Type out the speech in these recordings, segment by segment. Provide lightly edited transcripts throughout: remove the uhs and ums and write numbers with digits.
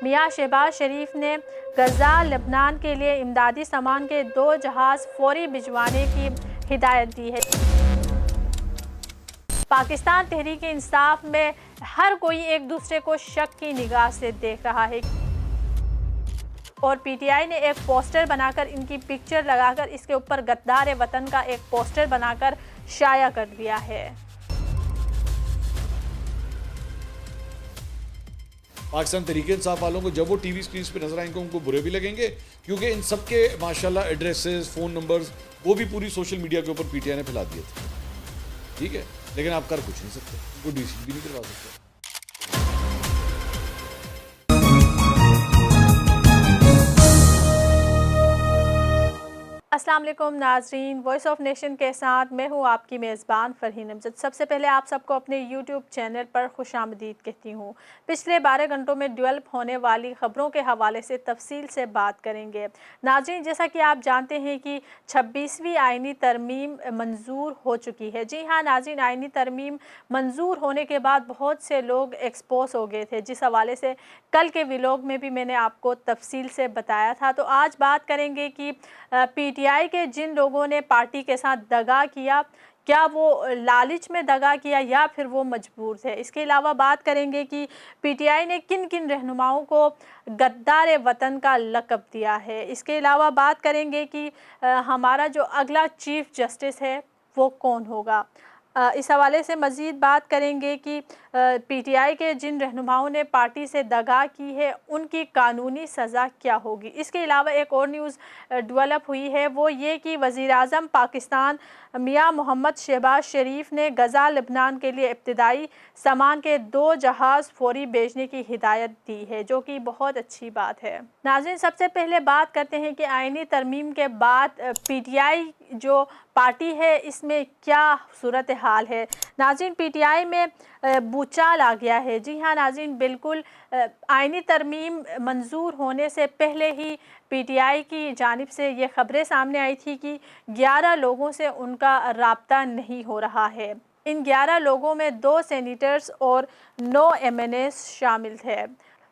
میاں شہباز شریف نے غزہ لبنان کے لیے امدادی سامان کے 2 جہاز فوری بھجوانے کی ہدایت دی ہے۔ پاکستان تحریک انصاف میں ہر کوئی ایک دوسرے کو شک کی نگاہ سے دیکھ رہا ہے اور پی ٹی آئی نے ایک پوسٹر بنا کر ان کی پکچر لگا کر اس کے اوپر غدار وطن کا ایک پوسٹر بنا کر شائع کر دیا ہے۔ پاکستان تحریک انصاف والوں کو جب وہ ٹی وی اسکرینز پہ نظر آئیں گے ان کو برے بھی لگیں گے، کیونکہ ان سب کے ماشاءاللہ ایڈریسز، فون نمبرز وہ بھی پوری سوشل میڈیا کے اوپر پی ٹی آئی نے پھیلا دیے تھے، ٹھیک ہے، لیکن آپ کر کچھ نہیں سکتے، ان کو ڈی سی بھی نہیں کروا سکتے۔ السلام علیکم ناظرین، وائس آف نیشن کے ساتھ میں ہوں آپ کی میزبان فرحین امجد۔ سب سے پہلے آپ سب کو اپنے یوٹیوب چینل پر خوش آمدید کہتی ہوں۔ پچھلے 12 گھنٹوں میں ڈیولپ ہونے والی خبروں کے حوالے سے تفصیل سے بات کریں گے۔ ناظرین، جیسا کہ آپ جانتے ہیں کہ 26ویں آئینی ترمیم منظور ہو چکی ہے۔ جی ہاں ناظرین، آئینی ترمیم منظور ہونے کے بعد بہت سے لوگ ایکسپوز ہو گئے تھے، جس حوالے سے کل کے ویلاگ میں بھی میں نے آپ کو تفصیل سے بتایا تھا۔ تو آج بات کریں گے کہ پی ٹی آئی کے جن لوگوں نے پارٹی کے ساتھ دغا کیا، کیا وہ لالچ میں دغا کیا یا پھر وہ مجبور تھے۔ اس کے علاوہ بات کریں گے کہ پی ٹی آئی نے کن کن رہنماؤں کو غدار وطن کا لقب دیا ہے۔ اس کے علاوہ بات کریں گے کہ ہمارا جو اگلا چیف جسٹس ہے وہ کون ہوگا۔ اس حوالے سے مزید بات کریں گے کہ پی ٹی آئی کے جن رہنماؤں نے پارٹی سے دغا کی ہے ان کی قانونی سزا کیا ہوگی۔ اس کے علاوہ ایک اور نیوز ڈیولپ ہوئی ہے، وہ یہ کہ وزیر اعظم پاکستان میاں محمد شہباز شریف نے غزہ لبنان کے لیے ابتدائی سامان کے 2 جہاز فوری بھیجنے کی ہدایت دی ہے، جو کہ بہت اچھی بات ہے۔ ناظرین، سب سے پہلے بات کرتے ہیں کہ آئینی ترمیم کے بعد پی ٹی آئی جو پارٹی ہے اس میں کیا صورتحال ہے۔ ناظرین، پی ٹی آئی میں بھوچال آ گیا ہے۔ جی ہاں ناظرین، بالکل آئینی ترمیم منظور ہونے سے پہلے ہی پی ٹی آئی کی جانب سے یہ خبریں سامنے آئی تھی کہ 11 لوگوں سے ان کا رابطہ نہیں ہو رہا ہے۔ ان 11 لوگوں میں 2 سینیٹرز اور 9 ایم این ایز شامل تھے۔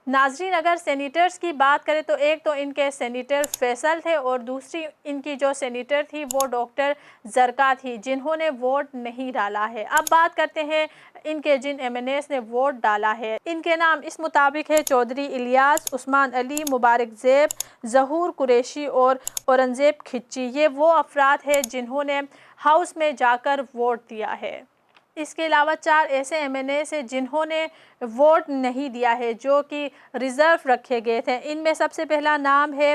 ناظرین، اگر سینیٹرز کی بات کریں تو ایک تو ان کے سینیٹر فیصل تھے اور دوسری ان کی جو سینیٹر تھی وہ ڈاکٹر زرقا تھی، جنہوں نے ووٹ نہیں ڈالا ہے۔ اب بات کرتے ہیں ان کے جن ایم این ایز نے ووٹ ڈالا ہے۔ ان کے نام اس مطابق ہے: چودھری الیاس، عثمان علی، مبارک زیب، ظہور قریشی اور اورنگزیب کھچی۔ یہ وہ افراد ہیں جنہوں نے ہاؤس میں جا کر ووٹ دیا ہے۔ اس کے علاوہ 4 ایسے ایم این ایز ہیں جنہوں نے ووٹ نہیں دیا ہے، جو کہ ریزرو رکھے گئے تھے۔ ان میں سب سے پہلا نام ہے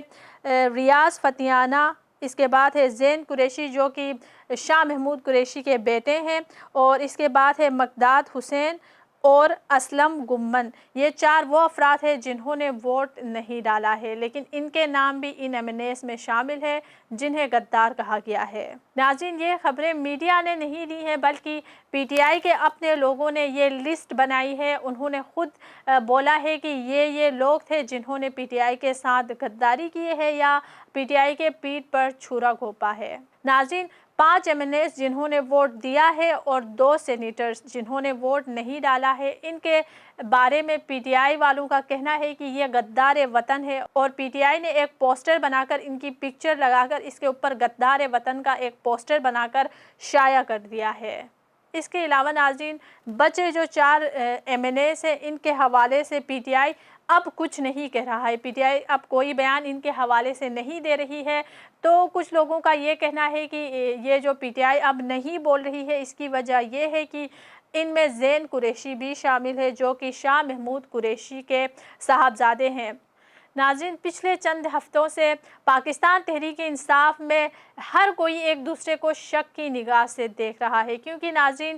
ریاض فتیانہ، اس کے بعد ہے زین قریشی جو کہ شاہ محمود قریشی کے بیٹے ہیں، اور اس کے بعد ہے مقداد حسین اور اسلم گمن۔ یہ 4 وہ افراد ہیں جنہوں نے ووٹ نہیں ڈالا ہے، لیکن ان کے نام بھی ان ایم این ایز میں شامل ہے جنہیں غدار کہا گیا ہے۔ ناظرین، یہ خبریں میڈیا نے نہیں دی ہیں بلکہ پی ٹی آئی کے اپنے لوگوں نے یہ لسٹ بنائی ہے۔ انہوں نے خود بولا ہے کہ یہ لوگ تھے جنہوں نے پی ٹی آئی کے ساتھ غداری کی ہے یا پی ٹی آئی کے پیٹھ پر چھرا گھونپا ہے۔ ناظرین، 5 ایم این ایز جنہوں نے ووٹ دیا ہے اور 2 سینیٹرز جنہوں نے ووٹ نہیں ڈالا ہے، ان کے بارے میں پی ٹی آئی والوں کا کہنا ہے کہ یہ غدار وطن ہے، اور پی ٹی آئی نے ایک پوسٹر بنا کر ان کی پکچر لگا کر اس کے اوپر غدار وطن کا ایک پوسٹر بنا کر شائع کر دیا ہے۔ اس کے علاوہ ناظرین، بچے جو 4 ایم این ایز ہیں ان کے حوالے سے پی ٹی آئی اب کچھ نہیں کہہ رہا ہے۔ پی ٹی آئی اب کوئی بیان ان کے حوالے سے نہیں دے رہی ہے۔ تو کچھ لوگوں کا یہ کہنا ہے کہ یہ جو پی ٹی آئی اب نہیں بول رہی ہے، اس کی وجہ یہ ہے کہ ان میں زین قریشی بھی شامل ہے جو کہ شاہ محمود قریشی کے صاحبزادے ہیں۔ ناظرین، پچھلے چند ہفتوں سے پاکستان تحریک انصاف میں ہر کوئی ایک دوسرے کو شک کی نگاہ سے دیکھ رہا ہے، کیونکہ ناظرین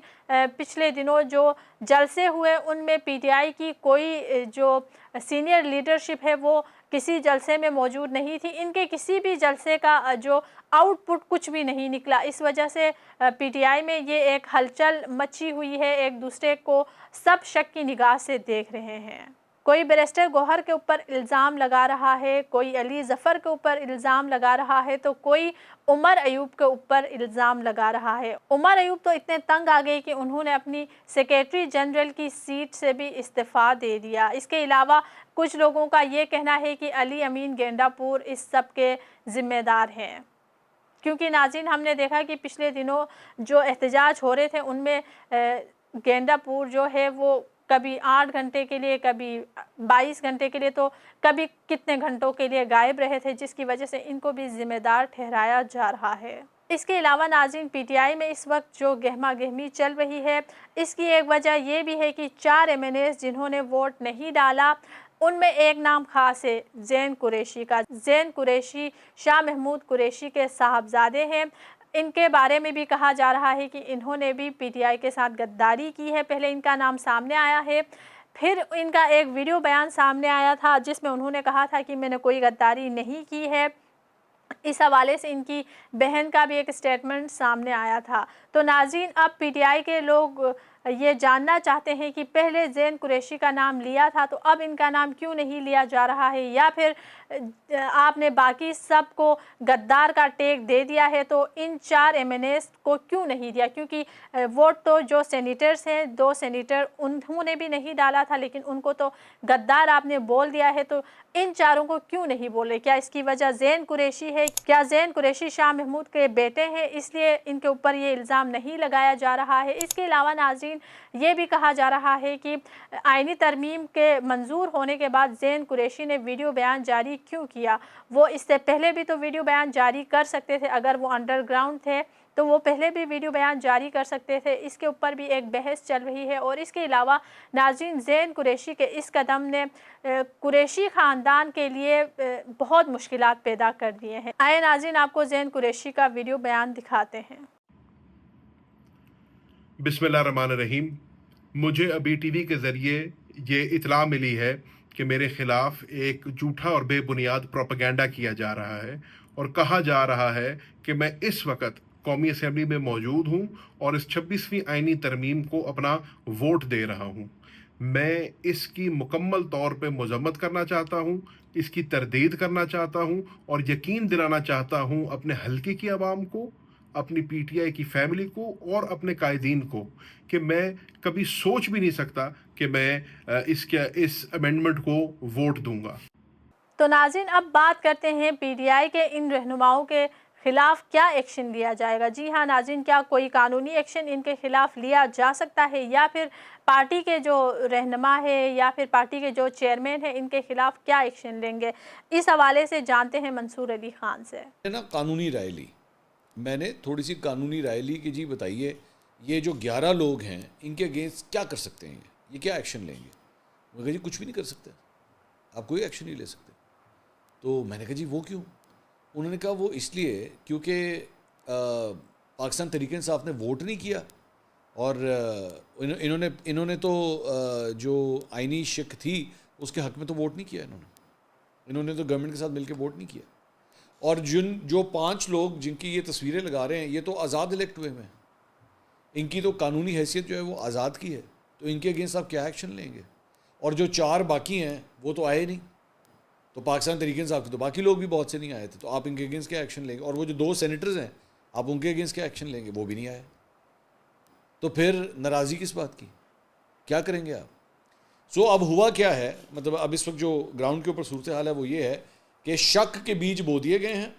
پچھلے دنوں جو جلسے ہوئے ان میں پی ٹی آئی کی کوئی جو سینئر لیڈرشپ ہے وہ کسی جلسے میں موجود نہیں تھی۔ ان کے کسی بھی جلسے کا جو آؤٹ پٹ کچھ بھی نہیں نکلا۔ اس وجہ سے پی ٹی آئی میں یہ ایک ہلچل مچی ہوئی ہے، ایک دوسرے کو سب شک کی نگاہ سے دیکھ رہے ہیں۔ کوئی بیرسٹر گوہر کے اوپر الزام لگا رہا ہے، کوئی علی ظفر کے اوپر الزام لگا رہا ہے، تو کوئی عمر ایوب کے اوپر الزام لگا رہا ہے۔ عمر ایوب تو اتنے تنگ آ گئے کہ انہوں نے اپنی سیکریٹری جنرل کی سیٹ سے بھی استعفیٰ دے دیا۔ اس کے علاوہ کچھ لوگوں کا یہ کہنا ہے کہ علی امین گینڈا پور اس سب کے ذمہ دار ہیں، کیونکہ ناظرین ہم نے دیکھا کہ پچھلے دنوں جو احتجاج ہو رہے تھے ان میں گینڈا پور جو ہے وہ کبھی 8 گھنٹے کے لیے، کبھی 22 گھنٹے کے لیے، تو کبھی کتنے گھنٹوں کے لیے غائب رہے تھے، جس کی وجہ سے ان کو بھی ذمہ دار ٹھہرایا جا رہا ہے۔ اس کے علاوہ ناظرین پی ٹی آئی میں اس وقت جو گہما گہمی چل رہی ہے، اس کی ایک وجہ یہ بھی ہے کہ 4 ایم این ایز جنہوں نے ووٹ نہیں ڈالا، ان میں ایک نام خاص ہے زین قریشی کا۔ زین قریشی شاہ محمود قریشی کے صاحبزادے ہیں۔ ان کے بارے میں بھی کہا جا رہا ہے کہ انہوں نے بھی پی ٹی آئی کے ساتھ غداری کی ہے۔ پہلے ان کا نام سامنے آیا ہے، پھر ان کا ایک ویڈیو بیان سامنے آیا تھا جس میں انہوں نے کہا تھا کہ میں نے کوئی غداری نہیں کی ہے۔ اس حوالے سے ان کی بہن کا بھی ایک سٹیٹمنٹ سامنے آیا تھا۔ تو ناظرین اب پی ٹی آئی کے لوگ یہ جاننا چاہتے ہیں کہ پہلے زین قریشی کا نام لیا تھا تو اب ان کا نام کیوں نہیں لیا جا رہا ہے، یا پھر آپ نے باقی سب کو غدار کا ٹیگ دے دیا ہے تو ان 4 ایم این ایز کو کیوں نہیں دیا، کیونکہ ووٹ تو جو سینیٹرز ہیں 2 سینیٹر انہوں نے بھی نہیں ڈالا تھا، لیکن ان کو تو غدار آپ نے بول دیا ہے، تو ان 4 کو کیوں نہیں بولے؟ کیا اس کی وجہ زین قریشی ہے؟ کیا زین قریشی شاہ محمود کے بیٹے ہیں اس لیے ان کے اوپر یہ الزام نہیں لگایا جا رہا ہے؟ اس کے علاوہ ناظرین یہ بھی کہا جا رہا ہے کہ آئینی ترمیم کے منظور ہونے کے بعد زین قریشی نے ویڈیو بیان جاری کیوں کیا؟ وہ اس سے پہلے بھی تو ویڈیو بیان جاری کر سکتے تھے، اگر وہ انڈر گراؤنڈ تھے تو وہ پہلے بھی ویڈیو بیان جاری کر سکتے تھے۔ اس کے اوپر بھی ایک بحث چل رہی ہے۔ اور اس کے علاوہ ناظرین زین قریشی کے اس قدم نے قریشی خاندان کے لیے بہت مشکلات پیدا کر دیے ہیں۔ آئے ناظرین آپ کو زین قریشی کا ویڈیو بیان دکھاتے ہیں۔ بسم اللہ الرحمن الرحیم۔ مجھے ابھی ٹی وی کے ذریعے یہ اطلاع ملی ہے کہ میرے خلاف ایک جھوٹا اور بے بنیاد پروپیگنڈا کیا جا رہا ہے اور کہا جا رہا ہے کہ میں اس وقت قومی اسمبلی میں موجود ہوں اور اس 26ویں آئینی ترمیم کو اپنا ووٹ دے رہا ہوں۔ میں اس کی مکمل طور پہ مذمت کرنا چاہتا ہوں، اس کی تردید کرنا چاہتا ہوں اور یقین دلانا چاہتا ہوں اپنے حلقے کی عوام کو، اپنی پی ٹی آئی کی فیملی کو اور اپنے قائدین کو کہ میں کبھی سوچ بھی نہیں سکتا کہ میں اس امینڈمنٹ کو ووٹ دوں گا۔ تو ناظرین اب بات کرتے ہیں پی ٹی آئی کے ان رہنماؤں کے خلاف کیا ایکشن لیا جائے گا۔ جی ہاں ناظرین، کیا کوئی قانونی ایکشن ان کے خلاف لیا جا سکتا ہے، یا پھر پارٹی کے جو رہنما ہے یا پھر پارٹی کے جو چیئرمین ہیں ان کے خلاف کیا ایکشن لیں گے؟ اس حوالے سے جانتے ہیں منصور علی خان سے۔ قانونی رائے لی، میں نے تھوڑی سی قانونی رائے لی کہ جی بتائیے یہ جو 11 لوگ ہیں ان کے اگینسٹ کیا کر سکتے ہیں، یہ کیا ایکشن لیں گے؟ میں کہا جی کچھ بھی نہیں کر سکتے، آپ کوئی ایکشن نہیں لے سکتے۔ تو میں نے کہا جی وہ کیوں؟ انہوں نے کہا وہ اس لیے کیونکہ پاکستان تحریک انصاف نے ووٹ نہیں کیا، اور انہوں نے تو جو آئینی شک تھی اس کے حق میں تو ووٹ نہیں کیا، انہوں نے تو گورنمنٹ کے ساتھ مل کے ووٹ نہیں کیا، اور جو 5 لوگ جن کی یہ تصویریں لگا رہے ہیں یہ تو آزاد الیکٹ ہوئے ہیں، ان کی تو قانونی حیثیت جو ہے وہ آزاد کی ہے، تو ان کے اگینسٹ آپ کیا ایکشن لیں گے؟ اور جو 4 باقی ہیں وہ تو آئے نہیں، تو پاکستان تحریک انصاف کے تو باقی لوگ بھی بہت سے نہیں آئے تھے، تو آپ ان کے اگینسٹ کیا ایکشن لیں گے؟ اور وہ جو 2 سینیٹرز ہیں آپ ان کے اگینسٹ کیا ایکشن لیں گے؟ وہ بھی نہیں آئے، تو پھر ناراضی کس بات کی؟ کیا کریں گے آپ؟ سو اب ہوا کیا ہے، مطلب اب اس وقت جو گراؤنڈ کے اوپر صورتحال ہے وہ یہ ہے کہ شک کے بیج بو دیے گئے ہیں،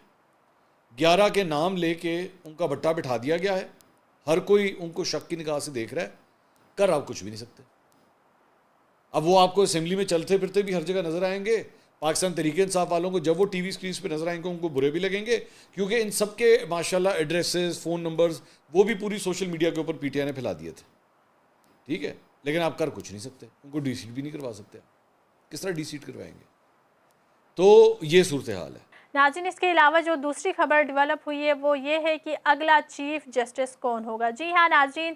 11 کے نام لے کے ان کا بٹا بٹھا دیا گیا ہے، ہر کوئی ان کو شک کی نگاہ سے دیکھ رہا ہے، کر آپ کچھ بھی نہیں سکتے۔ اب وہ آپ کو اسمبلی میں چلتے پھرتے بھی ہر جگہ نظر آئیں گے، پاکستان تحریک انصاف والوں کو جب وہ ٹی وی سکرینز پہ نظر آئیں گے ان کو برے بھی لگیں گے، کیونکہ ان سب کے ماشاءاللہ ایڈریسز، فون نمبرز وہ بھی پوری سوشل میڈیا کے اوپر پی ٹی آئی نے پھیلا دیے تھے، ٹھیک ہے، لیکن آپ کر کچھ نہیں سکتے، ان کو ڈی سیٹ بھی نہیں کروا سکتے، کس طرح ڈی سیٹ کروائیں گے؟ تو یہ صورتحال ہے۔ ناظرین اس کے علاوہ جو دوسری خبر ڈیولپ ہوئی ہے وہ یہ ہے کہ اگلا چیف جسٹس کون ہوگا۔ جی ہاں ناظرین،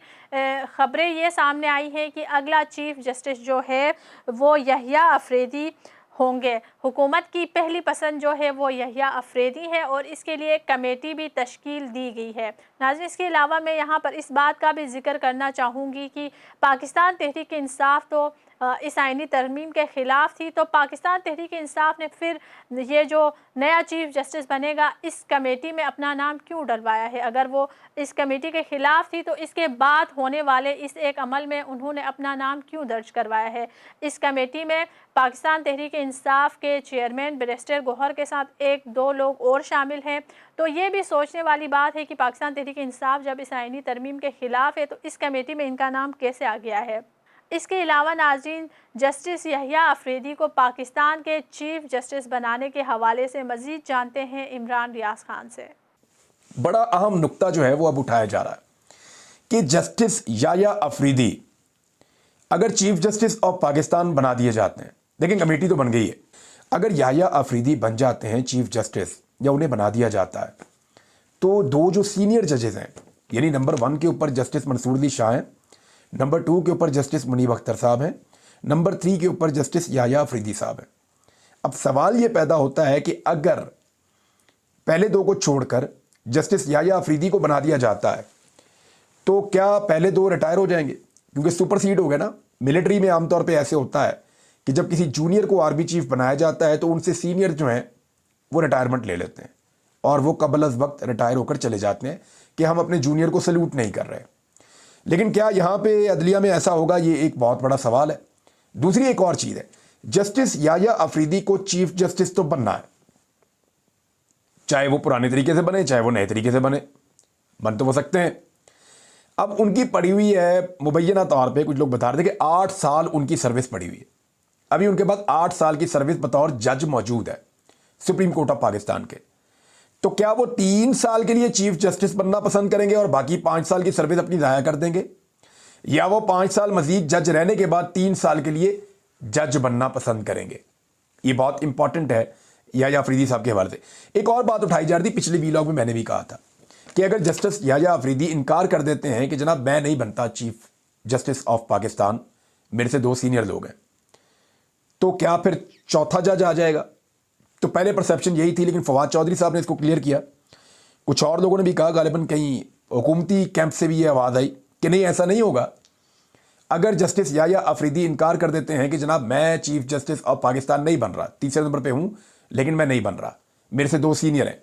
خبریں یہ سامنے آئی ہیں کہ اگلا چیف جسٹس جو ہے وہ یحییٰ افریدی ہوں گے۔ حکومت کی پہلی پسند جو ہے وہ یحییٰ افریدی ہے اور اس کے لیے ایک کمیٹی بھی تشکیل دی گئی ہے۔ ناظرین اس کے علاوہ میں یہاں پر اس بات کا بھی ذکر کرنا چاہوں گی کہ پاکستان تحریک انصاف تو اس آئینی ترمیم کے خلاف تھی، تو پاکستان تحریک انصاف نے پھر یہ جو نیا چیف جسٹس بنے گا اس کمیٹی میں اپنا نام کیوں ڈلوایا ہے؟ اگر وہ اس کمیٹی کے خلاف تھی تو اس کے بعد ہونے والے اس ایک عمل میں انہوں نے اپنا نام کیوں درج کروایا ہے؟ اس کمیٹی میں پاکستان تحریک انصاف کے چیئرمین بیرسٹر گوہر کے ساتھ 1-2 لوگ اور شامل ہیں، تو یہ بھی سوچنے والی بات ہے کہ پاکستان تحریک انصاف جب اس آئینی ترمیم کے خلاف ہے تو اس کمیٹی میں ان کا نام کیسے آ گیا ہے؟ اس کے علاوہ ناظرین، جسٹس یحییٰ افریدی کو پاکستان کے چیف جسٹس بنانے کے حوالے سے مزید جانتے ہیں عمران ریاض خان سے۔ بڑا اہم نقطہ جو ہے وہ اب اٹھایا جا رہا ہے کہ جسٹس یحییٰ افریدی اگر چیف جسٹس آف پاکستان بنا دیے جاتے ہیں، لیکن کمیٹی تو بن گئی ہے، اگر یحییٰ افریدی بن جاتے ہیں چیف جسٹس یا انہیں بنا دیا جاتا ہے تو 2 جو سینئر ججز ہیں، یعنی نمبر 1 کے اوپر جسٹس منصور علی شاہ ہیں، نمبر 2 کے اوپر جسٹس منیب اختر صاحب ہیں، نمبر 3 کے اوپر جسٹس یحییٰ افریدی صاحب ہیں۔ اب سوال یہ پیدا ہوتا ہے کہ اگر پہلے 2 کو چھوڑ کر جسٹس یحییٰ افریدی کو بنا دیا جاتا ہے تو کیا پہلے 2 ریٹائر ہو جائیں گے؟ کیونکہ سپر سیڈ ہو گئے نا۔ ملٹری میں عام طور پہ ایسے ہوتا ہے کہ جب کسی جونیئر کو آرمی چیف بنایا جاتا ہے تو ان سے سینئر جو ہیں وہ ریٹائرمنٹ لے لیتے ہیں اور وہ قبل از وقت ریٹائر ہو کر چلے جاتے ہیں کہ ہم اپنے جونیئر کو سلوٹ نہیں کر رہے۔ لیکن کیا یہاں پہ عدلیہ میں ایسا ہوگا؟ یہ ایک بہت بڑا سوال ہے۔ دوسری ایک اور چیز ہے، جسٹس یحییٰ افریدی کو چیف جسٹس تو بننا ہے، چاہے وہ پرانے طریقے سے بنے چاہے وہ نئے طریقے سے بن تو وہ سکتے ہیں۔ اب ان کی پڑی ہوئی ہے مبینہ طور پہ، کچھ لوگ بتا رہے تھے کہ 8 سال ان کی سروس پڑی ہوئی ہے، ابھی ان کے پاس 8 سال کی سروس بطور جج موجود ہے سپریم کورٹ آف پاکستان کے۔ تو کیا وہ 3 سال کے لیے چیف جسٹس بننا پسند کریں گے اور باقی 5 سال کی سروس اپنی ضائع کر دیں گے، یا وہ 5 سال مزید جج رہنے کے بعد 3 سال کے لیے جج بننا پسند کریں گے؟ یہ بہت امپورٹنٹ ہے یحییٰ افریدی صاحب کے حوالے سے۔ ایک اور بات اٹھائی جا رہی تھی، پچھلے ویلاگ میں میں نے بھی کہا تھا کہ اگر جسٹس یحییٰ افریدی انکار کر دیتے ہیں کہ جناب میں نہیں بنتا چیف جسٹس آف پاکستان، میرے سے 2 سینئر لوگ ہیں، تو کیا پھر چوتھا جج آ جائے گا؟ تو پہلے پرسیپشن یہی تھی، لیکن فواد چودھری صاحب نے اس کو کلیئر کیا۔ کچھ اور لوگوں نے بھی کہا، غالباً کہیں حکومتی کیمپ سے بھی یہ آواز آئی کہ نہیں ایسا نہیں ہوگا۔ اگر جسٹس یحییٰ افریدی انکار کر دیتے ہیں کہ جناب میں چیف جسٹس آف پاکستان نہیں بن رہا، 3 نمبر پہ ہوں لیکن میں نہیں بن رہا، میرے سے 2 سینئر ہیں،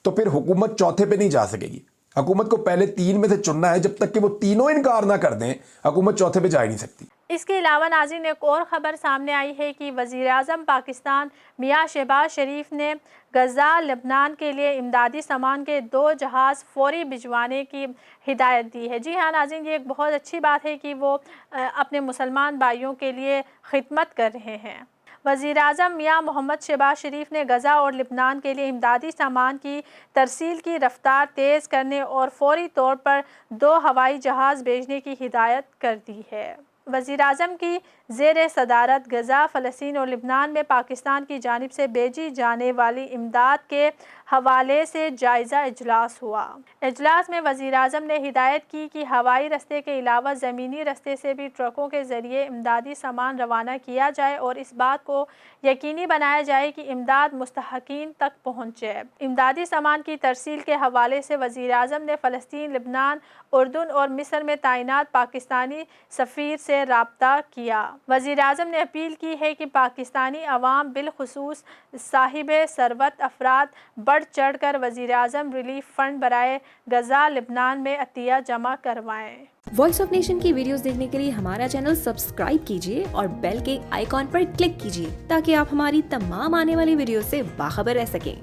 تو پھر حکومت چوتھے پہ نہیں جا سکے گی۔ حکومت کو پہلے 3 میں سے چننا ہے، جب تک کہ وہ تینوں انکار نہ کر دیں حکومت چوتھے پہ جا ہی نہیں سکتی۔ اس کے علاوہ ناظرین ایک اور خبر سامنے آئی ہے کہ وزیر اعظم پاکستان میاں شہباز شریف نے غزہ لبنان کے لیے امدادی سامان کے 2 جہاز فوری بھجوانے کی ہدایت دی ہے۔ جی ہاں ناظرین، یہ ایک بہت اچھی بات ہے کہ وہ اپنے مسلمان بھائیوں کے لیے خدمت کر رہے ہیں۔ وزیر اعظم میاں محمد شہباز شریف نے غزہ اور لبنان کے لیے امدادی سامان کی ترسیل کی رفتار تیز کرنے اور فوری طور پر 2 ہوائی جہاز بھیجنے کی ہدایت کر دی ہے۔ وزیر اعظم کی زیر صدارت غزہ، فلسطین اور لبنان میں پاکستان کی جانب سے بھیجی جانے والی امداد کے حوالے سے جائزہ اجلاس ہوا۔ اجلاس میں وزیر اعظم نے ہدایت کی کہ ہوائی رستے کے علاوہ زمینی رستے سے بھی ٹرکوں کے ذریعے امدادی سامان روانہ کیا جائے اور اس بات کو یقینی بنایا جائے کہ امداد مستحقین تک پہنچے۔ امدادی سامان کی ترسیل کے حوالے سے وزیر اعظم نے فلسطین، لبنان، اردن اور مصر میں تعینات پاکستانی سفیر سے رابطہ کیا۔ وزیر اعظم نے اپیل کی ہے کہ پاکستانی عوام بالخصوص صاحب ثروت افراد بڑھ چڑھ کر وزیر اعظم ریلیف فنڈ برائے غزہ لبنان میں عطیہ جمع کروائیں۔ وائس آف نیشن کی ویڈیوز دیکھنے کے لیے ہمارا چینل سبسکرائب کیجیے اور بیل کے آئیکن پر کلک کیجیے تاکہ آپ ہماری تمام آنے والی ویڈیوز سے باخبر رہ سکیں۔